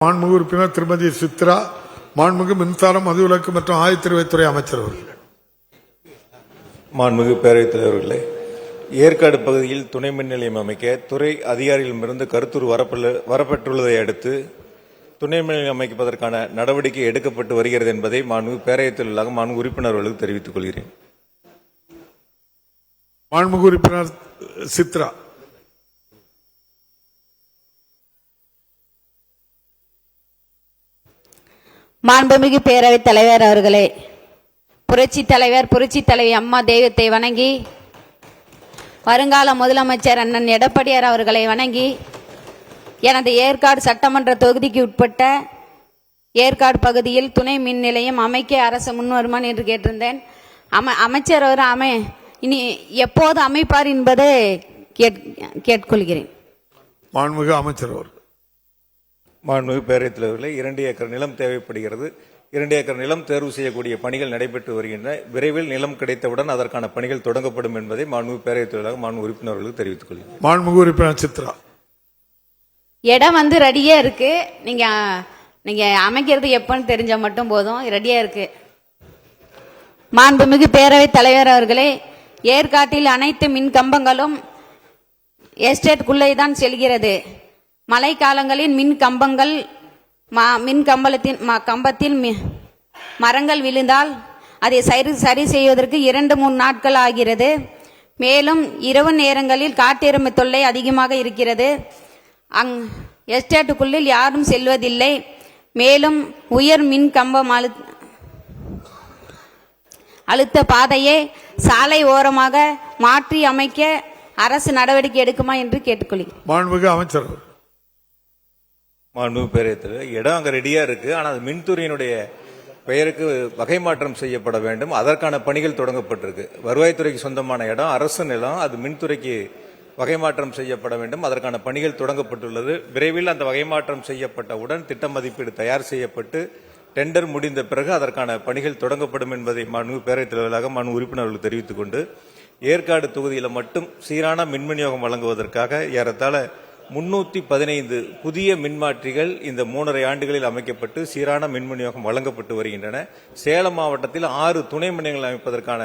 மாண்புமிகு உறுப்பினர் திருமதி சித்ரா, மாண்புமிகு மின்சாரம், மதுவிலக்கு மற்றும் ஆயத்திருவைத்துறை அமைச்சர் அவர்கள். மாண்புமிகு பேரவைத் தலைவர்களே, ஏற்காடு பகுதியில் துணை மின் நிலையம் அமைக்க துறை அதிகாரிகளிடமிருந்து கருத்துரு வரப்பெற்றுள்ளதை அடுத்து துணை மின் நிலையம் அமைப்பதற்கான நடவடிக்கை எடுக்கப்பட்டு வருகிறது என்பதை மாண்புமிகு பேரவைத் தலைவர்களாக மாண்புமிகு உறுப்பினர்களுக்கு தெரிவித்துக் கொள்கிறேன். மாண்புமிகு உறுப்பினர் சித்ரா. மாண்புமிகு பேரவைத் தலைவர் அவர்களே, புரட்சி தலைவி அம்மா தெய்வத்தை வணங்கி, வருங்கால முதலமைச்சர் அண்ணன் எடப்பாடியார் அவர்களை வணங்கி, எனது ஏற்காடு சட்டமன்ற தொகுதிக்கு உட்பட்ட ஏற்காடு பகுதியில் துணை மின் நிலையம் அமைக்க அரசு முன்வருமான் என்று கேட்டிருந்தேன். அமைச்சர் அவர் இனி எப்போது அமைப்பார் என்பதை கேட்டுக்கொள்கிறேன். மாண்புமிகு அமைச்சர் அவர்கள். மாண்புமிகு பேரவைத் தலைவர்களே, 2 ஏக்கர் நிலம் தேவைப்படுகிறது. 2 ஏக்கர் நிலம் தேர்வு செய்யக்கூடிய பணிகள் நடைபெற்று வருகின்றன. விரைவில் நிலம் கிடைத்தவுடன் அதற்கான பணிகள் தொடங்கப்படும் என்பதை மாண்புமிகு பேரவைத் தலைவராக மாண்புமிகு உறுப்பினர்களுக்கு தெரிவித்துக் கொள்கிறேன். மாண்புமிகு உறுப்பினர் சித்ரா. இடம் ரெடியா இருக்கு. நீங்க அமைக்கிறது எப்பன்னு தெரிஞ்ச மட்டும் போதும். ரெடியா இருக்கு. மாண்புமிகு பேரவைத் தலைவர் அவர்களே, ஏற்காட்டில் அனைத்து மின் கம்பங்களும் எஸ்டேட்டுக்குள்ளே தான் செல்கிறது. மழை காலங்களில் கம்பத்தில் மரங்கள் விழுந்தால் அதை சரி செய்வதற்கு 2-3 நாட்கள் ஆகிறது. மேலும் இரவு நேரங்களில் காட்டெருமை தொல்லை அதிகமாக இருக்கிறது. எஸ்டேட்டுக்குள்ளில் யாரும் செல்வதில்லை. மேலும் உயர் மின் கம்பம் அழுத்த பாதையை சாலை ஓரமாக மாற்றி அமைக்க அரசு நடவடிக்கை எடுக்குமா என்று கேட்டுக்கொள்கிறேன். மாண்புமிகு அமைச்சர். மாண்புமிகு பேரவைத் தலைவர், இடம் அங்கே ரெடியா இருக்கு. ஆனால் அது மின்துறையினுடைய பெயருக்கு வகை மாற்றம் செய்யப்பட வேண்டும். அதற்கான பணிகள் தொடங்கப்பட்டிருக்கு. வருவாய்த்துறைக்கு சொந்தமான இடம், அரசு நிலம். அது மின்துறைக்கு வகை மாற்றம் செய்யப்பட வேண்டும். அதற்கான பணிகள் தொடங்கப்பட்டுள்ளது. விரைவில் அந்த வகை மாற்றம் செய்யப்பட்டவுடன் திட்ட மதிப்பீடு தயார் செய்யப்பட்டு டெண்டர் முடிந்த பிறகு அதற்கான பணிகள் தொடங்கப்படும் என்பதை மாண்புமிகு பேரவைத் தலைவர்களாக மாண்புமிகு உறுப்பினர்களுக்கு தெரிவித்துக் கொண்டு, ஏற்காடு தொகுதியில் மட்டும் சீரான மின் விநியோகம் வழங்குவதற்காக ஏறத்தாழ 315 புதிய மின்மாற்றிகள் இந்த 3.5 ஆண்டுகளில் அமைக்கப்பட்டு சீரான மின் விநியோகம் வழங்கப்பட்டு வருகின்றன. சேலம் மாவட்டத்தில் 6 துணை மின் நிலையங்கள் அமைப்பதற்கான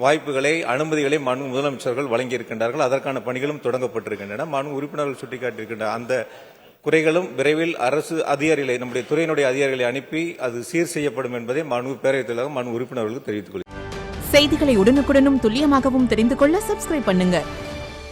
வாய்ப்புகளை, அனுமதிகளை மாண்புமிகு முதலமைச்சர்கள் வழங்கியிருக்கின்றார்கள். அதற்கான பணிகளும் தொடங்கப்பட்டிருக்கின்றன. மாண்புமிகு உறுப்பினர்கள் சுட்டிக்காட்டியிருக்கின்ற அந்த குறைகளும் விரைவில் அரசு அதிகாரிகளை, நம்முடைய துறையினுடைய அதிகாரிகளை அனுப்பி அது சீர் செய்யப்படும் என்பதை மாண்புமிகு பேரவைத் தலைவராக மாண்புமிகு உறுப்பினர்களுக்கு தெரிவித்துக் கொள்கிறேன். செய்திகளை உடனுக்குடனும் துல்லியமாகவும் தெரிந்து கொள்ள சப்ஸ்கிரைப் பண்ணுங்க.